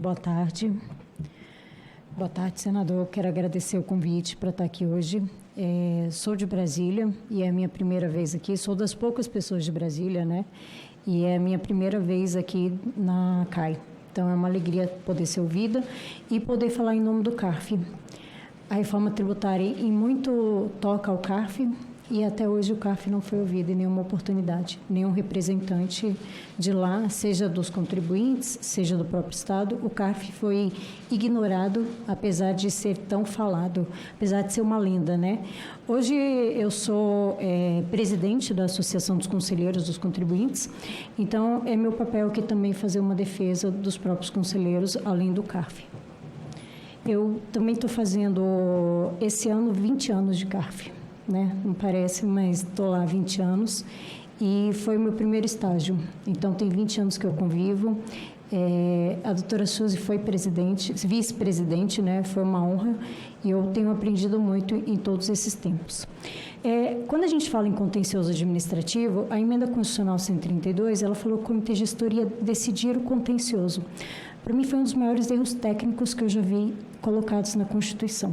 Boa tarde. Boa tarde, senador. Quero agradecer o convite para estar aqui hoje. Sou de Brasília e é a minha primeira vez aqui. Sou das poucas pessoas de Brasília, né? E é a minha primeira vez aqui na CAI. Então, é uma alegria poder ser ouvida e poder falar em nome do CARF. A reforma tributária em muito toca ao CARF e até hoje o CARF não foi ouvido em nenhuma oportunidade. Nenhum representante de lá, seja dos contribuintes, seja do próprio Estado, o CARF foi ignorado, apesar de ser tão falado, apesar de ser uma lenda, né? Hoje eu sou presidente da Associação dos Conselheiros dos Contribuintes, então é meu papel aqui também fazer uma defesa dos próprios conselheiros, além do CARF. Eu também estou fazendo, esse ano, 20 anos de CARF, né? Não parece, mas estou lá há 20 anos e foi o meu primeiro estágio. Então, tem 20 anos que eu convivo. A doutora Suzy foi vice-presidente, né? Foi uma honra e eu tenho aprendido muito em todos esses tempos. Quando a gente fala em contencioso administrativo, a emenda constitucional 132, ela falou que o comitê gestor ia decidir o contencioso. Para mim, foi um dos maiores erros técnicos que eu já vi colocados na Constituição.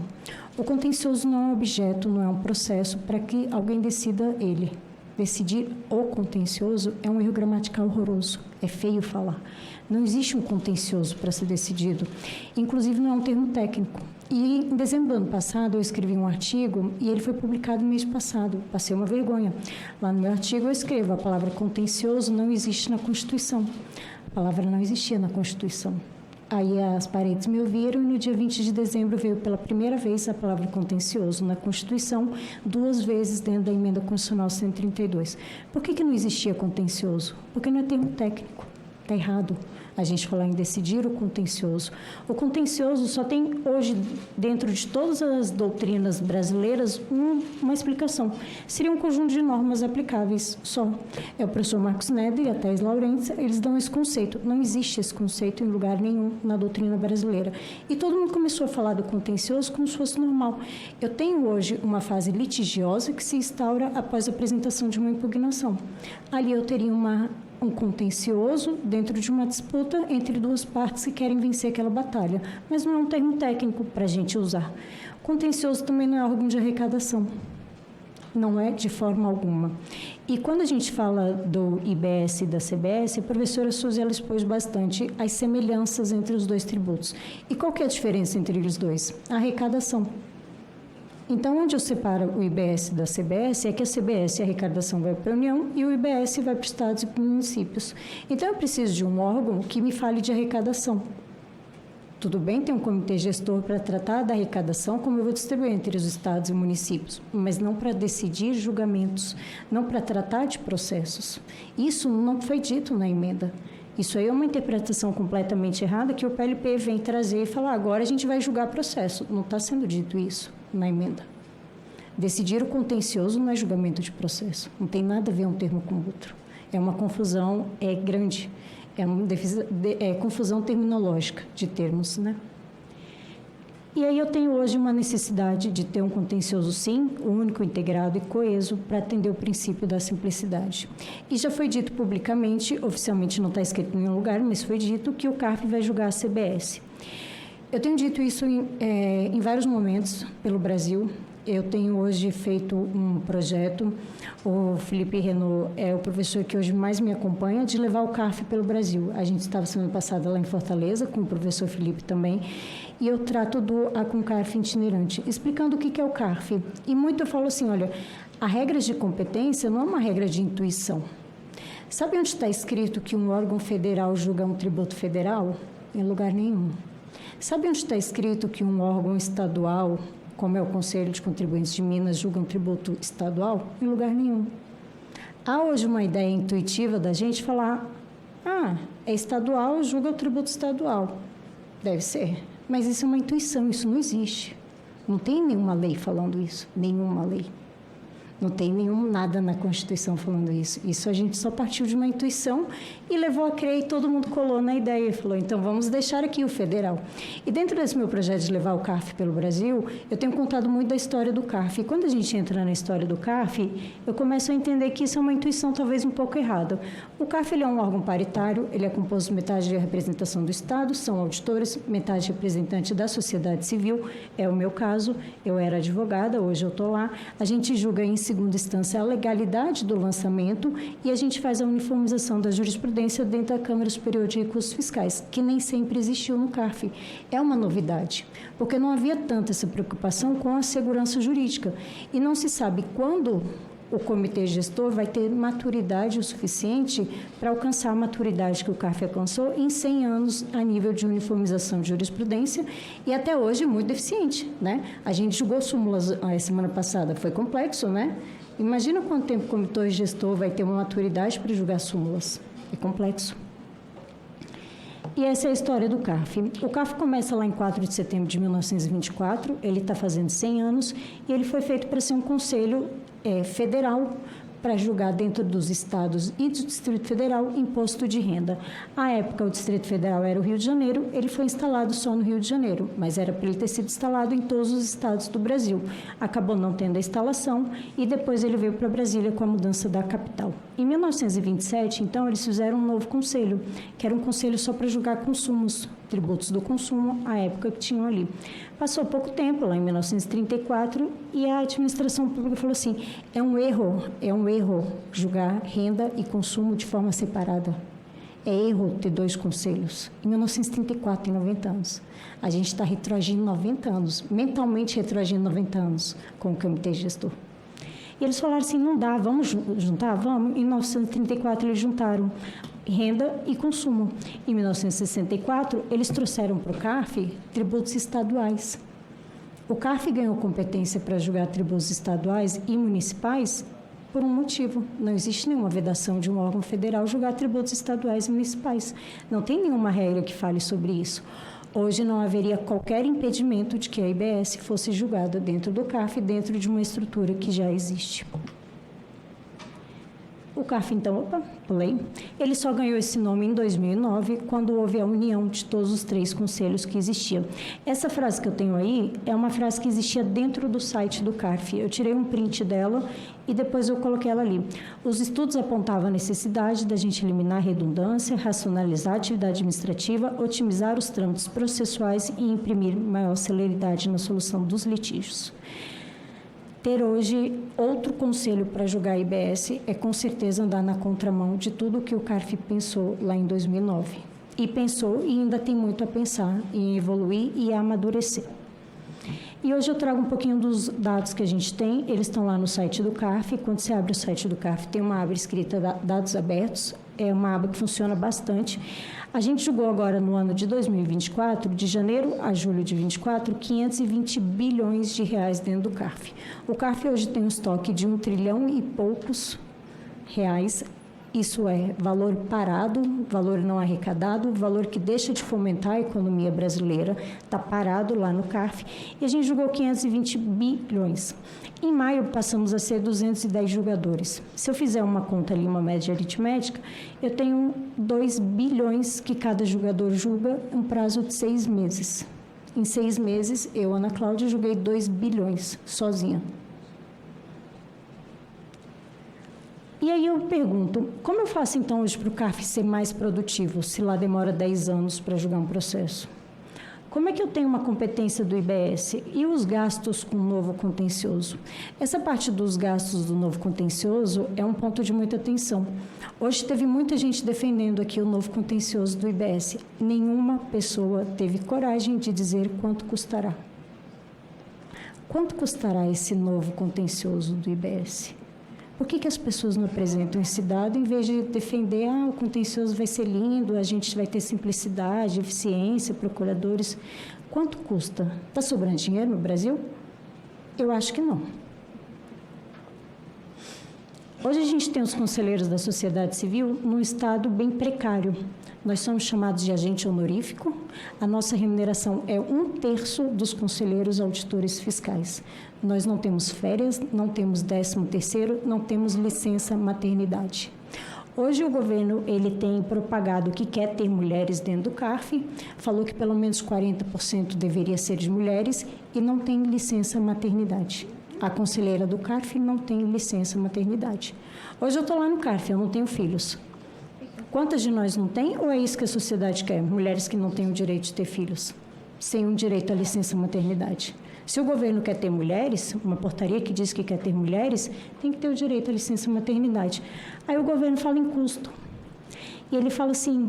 O contencioso não é um objeto, não é um processo para que alguém decida ele. Decidir o contencioso é um erro gramatical horroroso, é feio falar. Não existe um contencioso para ser decidido, inclusive não é um termo técnico. E em dezembro do ano passado eu escrevi um artigo e ele foi publicado no mês passado, passei uma vergonha. Lá no meu artigo eu escrevo, a palavra contencioso não existe na Constituição. A palavra não existia na Constituição. Aí as parentes me ouviram e no dia 20 de dezembro veio pela primeira vez a palavra contencioso na Constituição, 2 vezes dentro da emenda constitucional 132. Por que não existia contencioso? Porque não é termo técnico, está errado a gente falar em decidir o contencioso. O contencioso só tem hoje, dentro de todas as doutrinas brasileiras, uma explicação. Seria um conjunto de normas aplicáveis só. É o professor Marcos Neda e a Thais Laurentes, eles dão esse conceito. Não existe esse conceito em lugar nenhum na doutrina brasileira. E todo mundo começou a falar do contencioso como se fosse normal. Eu tenho hoje uma fase litigiosa que se instaura após a apresentação de uma impugnação. Ali eu teria um contencioso dentro de uma disputa entre 2 partes que querem vencer aquela batalha, mas não é um termo técnico para a gente usar. Contencioso também não é órgão de arrecadação, não é de forma alguma. E quando a gente fala do IBS e da CBS, a professora Suzy ela expôs bastante as semelhanças entre os 2 tributos. E qual que é a diferença entre eles dois? A arrecadação. Então, onde eu separo o IBS da CBS, é que a CBS, a arrecadação vai para a União, e o IBS vai para os estados e para os municípios. Então, eu preciso de um órgão que me fale de arrecadação. Tudo bem, tem um comitê gestor para tratar da arrecadação, como eu vou distribuir entre os estados e municípios, mas não para decidir julgamentos, não para tratar de processos. Isso não foi dito na emenda. Isso aí é uma interpretação completamente errada que o PLP vem trazer e falar, agora a gente vai julgar processo. Não está sendo dito isso na emenda. Decidir o contencioso não é julgamento de processo. Não tem nada a ver um termo com o outro. É uma confusão grande. É confusão terminológica de termos, né? E aí eu tenho hoje uma necessidade de ter um contencioso, sim, único, integrado e coeso, para atender o princípio da simplicidade. E já foi dito publicamente, oficialmente não está escrito em nenhum lugar, mas foi dito que o CARF vai julgar a CBS. Eu tenho dito isso em vários momentos pelo Brasil. Eu tenho hoje feito um projeto, o Felipe Renault é o professor que hoje mais me acompanha, de levar o CARF pelo Brasil. A gente estava semana passada lá em Fortaleza, com o professor Felipe também, e eu trato com o CARF itinerante, explicando o que é o CARF. E muito eu falo assim, olha, a regra de competência não é uma regra de intuição. Sabe onde está escrito que um órgão federal julga um tributo federal? Em lugar nenhum. Sabe onde está escrito que um órgão estadual, como é o Conselho de Contribuintes de Minas, julga um tributo estadual? Em lugar nenhum. Há hoje uma ideia intuitiva da gente falar, é estadual, julga o tributo estadual. Deve ser. Mas isso é uma intuição, isso não existe. Não tem nenhuma lei falando isso, nenhuma lei. Não tem nada na Constituição falando isso. Isso a gente só partiu de uma intuição e levou a crer e todo mundo colou na ideia e falou, então vamos deixar aqui o federal. E dentro desse meu projeto de levar o CARF pelo Brasil, eu tenho contado muito da história do CARF. E quando a gente entra na história do CARF, eu começo a entender que isso é uma intuição talvez um pouco errada. O CARF ele é um órgão paritário, ele é composto metade de representação do Estado, são auditores, metade representante da sociedade civil, é o meu caso, eu era advogada, hoje eu estou lá. A gente julga em segunda instância a legalidade do lançamento e a gente faz a uniformização da jurisprudência dentro da Câmara Superior de Recursos Fiscais, que nem sempre existiu no CARF. É uma novidade, porque não havia tanta essa preocupação com a segurança jurídica e não se sabe quando o comitê gestor vai ter maturidade o suficiente para alcançar a maturidade que o CARF alcançou em 100 anos a nível de uniformização de jurisprudência e até hoje muito deficiente, né? A gente julgou súmulas a semana passada, foi complexo, né? Imagina quanto tempo o comitê gestor vai ter uma maturidade para julgar súmulas. É complexo. E essa é a história do CARF. O CARF começa lá em 4 de setembro de 1924, ele está fazendo 100 anos, e ele foi feito para ser um conselho federal para julgar dentro dos estados e do Distrito Federal imposto de renda. À época, o Distrito Federal era o Rio de Janeiro, ele foi instalado só no Rio de Janeiro, mas era para ele ter sido instalado em todos os estados do Brasil. Acabou não tendo a instalação e depois ele veio para Brasília com a mudança da capital. Em 1927, então, eles fizeram um novo conselho, que era um conselho só para julgar consumos, tributos do consumo, à época que tinham ali. Passou pouco tempo, lá em 1934, e a administração pública falou assim, é um erro julgar renda e consumo de forma separada. É erro ter dois conselhos. Em 1934, tem 90 anos. A gente está retroagindo 90 anos, mentalmente retroagindo 90 anos com o comitê gestor. E eles falaram assim, não dá, vamos juntar? Vamos. Em 1934, eles juntaram renda e consumo. Em 1964, eles trouxeram para o CARF tributos estaduais. O CARF ganhou competência para julgar tributos estaduais e municipais por um motivo. Não existe nenhuma vedação de um órgão federal julgar tributos estaduais e municipais. Não tem nenhuma regra que fale sobre isso. Hoje não haveria qualquer impedimento de que a IBS fosse julgada dentro do CARF, dentro de uma estrutura que já existe. O CARF, então, pulei. Ele só ganhou esse nome em 2009, quando houve a união de todos os 3 conselhos que existiam. Essa frase que eu tenho aí é uma frase que existia dentro do site do CARF. Eu tirei um print dela e depois eu coloquei ela ali. Os estudos apontavam a necessidade da gente eliminar a redundância, racionalizar a atividade administrativa, otimizar os trâmites processuais e imprimir maior celeridade na solução dos litígios. Ter hoje outro conselho para julgar a IBS é, com certeza, andar na contramão de tudo que o CARF pensou lá em 2009. E pensou e ainda tem muito a pensar em evoluir e amadurecer. E hoje eu trago um pouquinho dos dados que a gente tem, eles estão lá no site do CARF. Quando você abre o site do CARF, tem uma aba escrita Dados Abertos, é uma aba que funciona bastante. A gente julgou agora no ano de 2024, de janeiro a julho de 2024, 520 bilhões de reais dentro do CARF. O CARF hoje tem um estoque de 1 trilhão e poucos reais. Isso é valor parado, valor não arrecadado, valor que deixa de fomentar a economia brasileira, está parado lá no CARF, e a gente julgou 520 bilhões. Em maio, passamos a ser 210 julgadores. Se eu fizer uma conta ali, uma média aritmética, eu tenho 2 bilhões que cada julgador julga em um prazo de 6 meses. Em 6 meses, eu, Ana Cláudia, julguei 2 bilhões, sozinha. E aí eu pergunto, como eu faço então hoje para o CARF ser mais produtivo, se lá demora 10 anos para julgar um processo? Como é que eu tenho uma competência do IBS? E os gastos com o novo contencioso? Essa parte dos gastos do novo contencioso é um ponto de muita atenção. Hoje teve muita gente defendendo aqui o novo contencioso do IBS. Nenhuma pessoa teve coragem de dizer quanto custará. Quanto custará esse novo contencioso do IBS? Por que as pessoas não apresentam esse dado em vez de defender, o contencioso vai ser lindo, a gente vai ter simplicidade, eficiência, procuradores? Quanto custa? Está sobrando dinheiro no Brasil? Eu acho que não. Hoje a gente tem os conselheiros da sociedade civil num estado bem precário. Nós somos chamados de agente honorífico. A nossa remuneração é 1/3 dos conselheiros auditores fiscais. Nós não temos férias, não temos 13º, não temos licença maternidade. Hoje o governo ele tem propagado que quer ter mulheres dentro do CARF, falou que pelo menos 40% deveria ser de mulheres e não tem licença maternidade. A conselheira do CARF não tem licença maternidade. Hoje eu estou lá no CARF, eu não tenho filhos. Quantas de nós não tem? Ou é isso que a sociedade quer? Mulheres que não têm o direito de ter filhos, sem um direito à licença maternidade. Se o governo quer ter mulheres, uma portaria que diz que quer ter mulheres, tem que ter o direito à licença maternidade. Aí o governo fala em custo. E ele fala assim,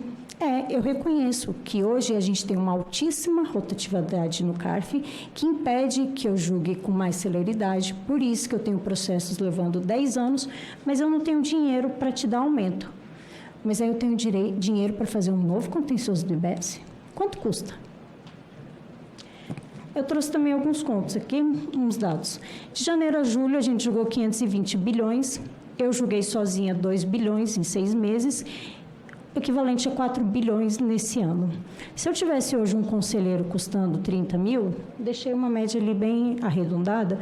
eu reconheço que hoje a gente tem uma altíssima rotatividade no CARF, que impede que eu julgue com mais celeridade, por isso que eu tenho processos levando 10 anos, mas eu não tenho dinheiro para te dar aumento. Mas aí eu tenho dinheiro para fazer um novo contencioso do IBS? Quanto custa? Eu trouxe também alguns contos aqui, uns dados. De janeiro a julho, a gente julgou 520 bilhões. Eu julguei sozinha 2 bilhões em 6 meses, equivalente a 4 bilhões nesse ano. Se eu tivesse hoje um conselheiro custando 30 mil, deixei uma média ali bem arredondada,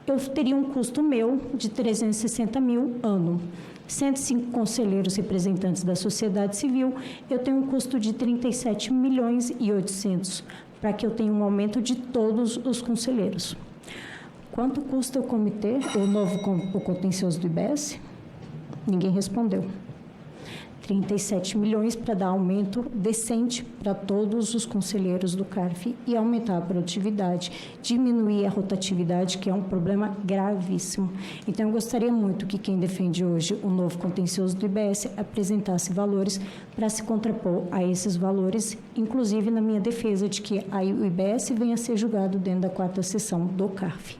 eu teria um custo meu de 360 mil ano. 105 conselheiros representantes da sociedade civil, eu tenho um custo de 37 milhões e 800, para que eu tenha um aumento de todos os conselheiros. Quanto custa o comitê, o contencioso do IBS? Ninguém respondeu. 37 milhões para dar aumento decente para todos os conselheiros do CARF e aumentar a produtividade, diminuir a rotatividade, que é um problema gravíssimo. Então, eu gostaria muito que quem defende hoje o novo contencioso do IBS apresentasse valores para se contrapor a esses valores, inclusive na minha defesa de que o IBS venha a ser julgado dentro da 4ª sessão do CARF.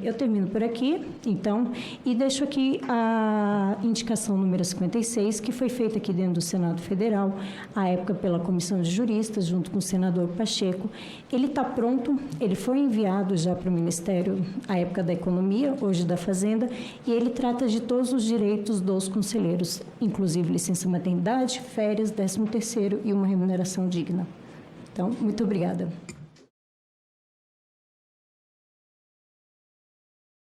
Eu termino por aqui, então, e deixo aqui a indicação número 56, que foi feita aqui dentro do Senado Federal, à época pela Comissão de Juristas, junto com o senador Pacheco. Ele está pronto, ele foi enviado já para o Ministério, à época da Economia, hoje da Fazenda, e ele trata de todos os direitos dos conselheiros, inclusive licença maternidade, férias, 13º e uma remuneração digna. Então, muito obrigada.